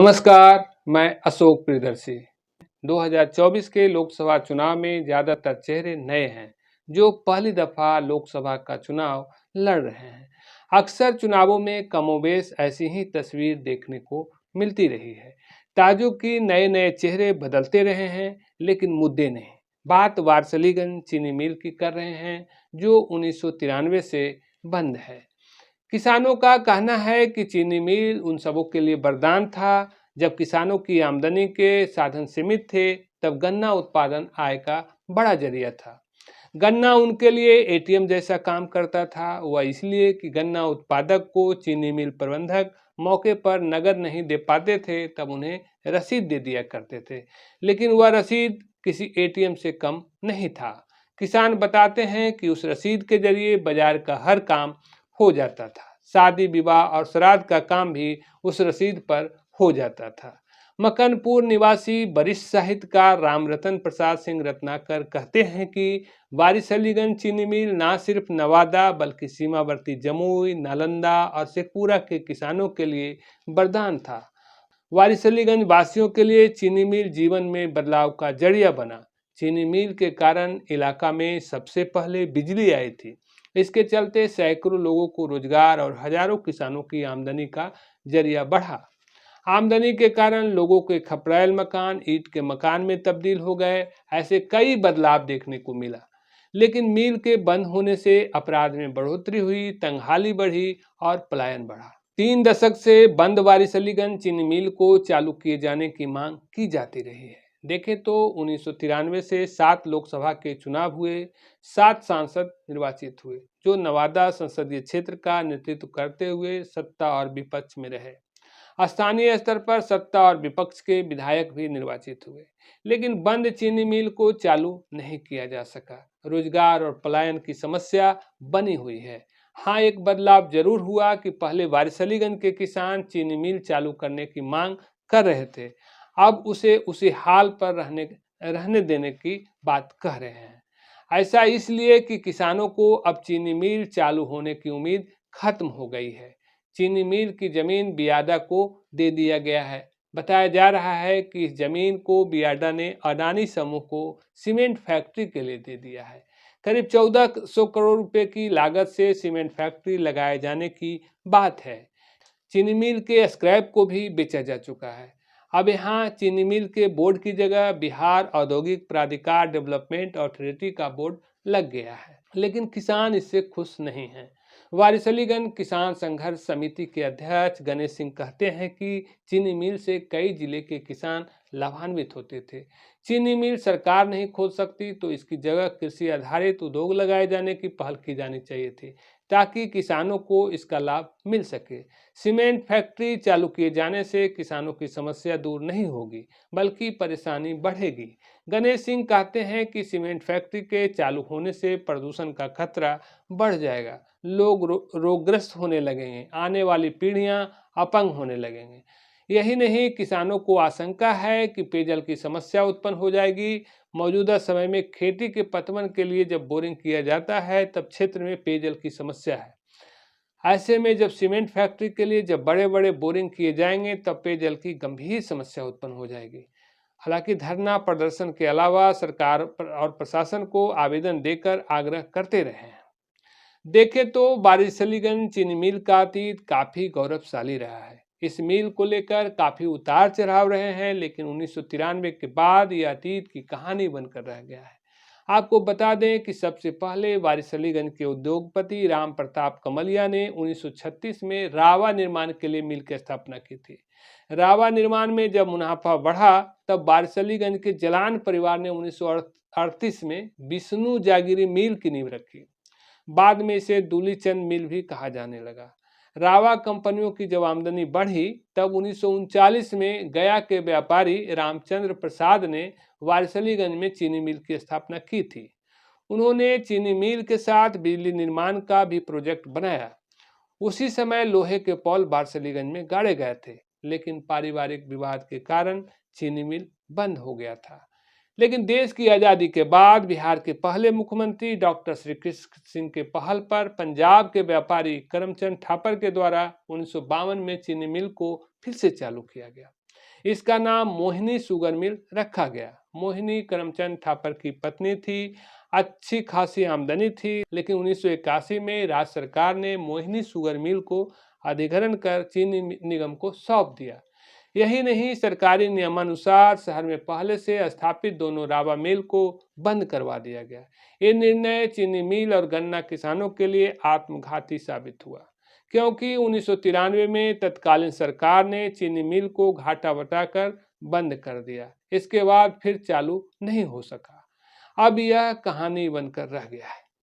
नमस्कार, मैं अशोक प्रियदर्शी। 2024 के लोकसभा चुनाव में ज़्यादातर चेहरे नए हैं, जो पहली दफ़ा लोकसभा का चुनाव लड़ रहे हैं। अक्सर चुनावों में कमोबेश ऐसी ही तस्वीर देखने को मिलती रही है। ताजुब की नए-नए चेहरे बदलते रहे हैं, लेकिन मुद्दे नहीं। बात वारसलीगंज चीनी मिल की कर रहे हैं, जो 1993 से बंद है। किसानों का कहना है कि चीनी मिल उन सबों के लिए वरदान था। जब किसानों की आमदनी के साधन सीमित थे, तब गन्ना उत्पादन आय का बड़ा जरिया था। गन्ना उनके लिए एटीएम जैसा काम करता था। वह इसलिए कि गन्ना उत्पादक को चीनी मिल प्रबंधक मौके पर नगद नहीं दे पाते थे, तब उन्हें रसीद दे दिया करते थे। लेकिन वह रसीद किसी एटीएम से कम नहीं था। किसान बताते हैं कि उस रसीद के जरिए बाजार का हर काम हो जाता था। शादी विवाह और श्राद्ध का काम भी उस रसीद पर हो जाता था। मकनपुर निवासी वरिष्ठ साहित्यकार रामरतन प्रसाद सिंह रत्नाकर कहते हैं कि वारिसलीगंज चीनी मिल न सिर्फ नवादा बल्कि सीमावर्ती जमुई, नालंदा और शेखपुरा के किसानों के लिए वरदान था। वारिसलीगंज वासियों के लिए चीनी मिल जीवन में बदलाव का जरिया बना। चीनी मिल के कारण इलाका में सबसे पहले बिजली आई थी। इसके चलते सैकड़ों लोगों को रोजगार और हजारों किसानों की आमदनी का जरिया बढ़ा। आमदनी के कारण लोगों के खपड़ैल मकान ईंट के मकान में तब्दील हो गए। ऐसे कई बदलाव देखने को मिला। लेकिन मिल के बंद होने से अपराध में बढ़ोतरी हुई, तंगहाली बढ़ी और पलायन बढ़ा। 3 दशक से बंद वारिसलीगंज चीनी मिल को चालू किए जाने की मांग की जाती रही है। देखें तो 1993 से 7 लोकसभा के चुनाव हुए, 7 सांसद निर्वाचित हुए, जो नवादा संसदीय क्षेत्र का नेतृत्व करते हुए सत्ता और विपक्ष में रहे। स्थानीय स्तर पर सत्ता और विपक्ष के विधायक भी निर्वाचित हुए, लेकिन बंद चीनी मिल को चालू नहीं किया जा सका। रोजगार और पलायन की समस्या बनी हुई है। हाँ, एक बदलाव जरूर हुआ कि पहले वारिसलीगंज के किसान चीनी मिल चालू करने की मांग कर रहे थे, अब उसे उसी हाल पर रहने देने की बात कह रहे हैं। ऐसा इसलिए कि किसानों को अब चीनी मिल चालू होने की उम्मीद खत्म हो गई है। चीनी मिल की जमीन बियाडा को दे दिया गया है। बताया जा रहा है कि इस जमीन को बियाडा ने अडानी समूह को सीमेंट फैक्ट्री के लिए दे दिया है। करीब 1400 करोड़ रुपए की लागत से सीमेंट फैक्ट्री लगाए जाने की बात है। चीनी मिल के स्क्रैप को भी बेचा जा चुका है। अब यहाँ चीनी मिल के बोर्ड की जगह बिहार औद्योगिक प्राधिकार डेवलपमेंट अथॉरिटी का बोर्ड लग गया है, लेकिन किसान इससे खुश नहीं हैं। वारिसलीगंज किसान संघर्ष समिति के अध्यक्ष गणेश सिंह कहते हैं कि चीनी मिल से कई जिले के किसान लाभान्वित होते थे। चीनी मिल सरकार नहीं खोल सकती, तो इसकी जगह कृषि आधारित उद्योग लगाए जाने की पहल की जानी चाहिए थी, ताकि किसानों को इसका लाभ मिल सके। सीमेंट फैक्ट्री चालू किए जाने से किसानों की समस्या दूर नहीं होगी, बल्कि परेशानी बढ़ेगी। गणेश सिंह कहते हैं कि सीमेंट फैक्ट्री के चालू होने से प्रदूषण का खतरा बढ़ जाएगा, लोग रोगग्रस्त होने लगेंगे, आने वाली पीढ़ियां अपंग होने लगेंगे। यही नहीं, किसानों को आशंका है कि पेयजल की समस्या उत्पन्न हो जाएगी। मौजूदा समय में खेती के पटवन के लिए जब बोरिंग किया जाता है, तब क्षेत्र में पेयजल की समस्या है। ऐसे में जब सीमेंट फैक्ट्री के लिए जब बड़े बड़े बोरिंग किए जाएंगे, तब पेयजल की गंभीर समस्या उत्पन्न हो जाएगी। हालांकि धरना प्रदर्शन के अलावा सरकार और प्रशासन को आवेदन देकर आग्रह करते रहे हैं। देखें तो वारिसलीगंज चीनी मिल का अतीत काफी गौरवशाली रहा है। इस मिल को लेकर काफी उतार चढ़ाव रहे हैं, लेकिन 1993 के बाद यह अतीत की कहानी बनकर रह गया है। आपको बता दें कि सबसे पहले वारिसलीगंज के उद्योगपति राम प्रताप कमलिया ने 1936 में रावा निर्माण के लिए मिल की स्थापना की थी। रावा निर्माण में जब मुनाफा बढ़ा, तब वारिसलीगंज के जलान परिवार ने 1938 में विष्णु जागीरी मिल की नींव रखी। बाद में इसे दूलीचंद मिल भी कहा जाने लगा। रावा कंपनियों की जब आमदनी बढ़ी, तब 1939 में गया के व्यापारी रामचंद्र प्रसाद ने वारिसलीगंज में चीनी मिल की स्थापना की थी। उन्होंने चीनी मिल के साथ बिजली निर्माण का भी प्रोजेक्ट बनाया। उसी समय लोहे के पोल वारिसलीगंज में गाड़े गए थे, लेकिन पारिवारिक विवाद के कारण चीनी मिल बंद हो गया था। लेकिन देश की आज़ादी के बाद बिहार के पहले मुख्यमंत्री डॉक्टर श्री कृष्ण सिंह के पहल पर पंजाब के व्यापारी करमचंद ठापर के द्वारा 1952 में चीनी मिल को फिर से चालू किया गया। इसका नाम मोहिनी शुगर मिल रखा गया। मोहिनी करमचंद थापर की पत्नी थी, अच्छी खासी आमदनी थी, लेकिन 1981 में राज्य सरकार ने मोहिनी शुगर मिल को अधिग्रहण कर चीनी निगम को सौंप दिया। यही नहीं, सरकारी नियमानुसार शहर में पहले से स्थापित दोनों रावा मिल को बंद करवा दिया गया। ये निर्णय चीनी मिल और गन्ना किसानों के लिए आत्मघाती साबित हुआ, क्योंकि 1993 में तत्कालीन सरकार ने चीनी मिल को घाटा बताकर बंद कर दिया। इसके बाद फिर चालू नहीं हो सका। अब यह कहानी बनकर रह गया है।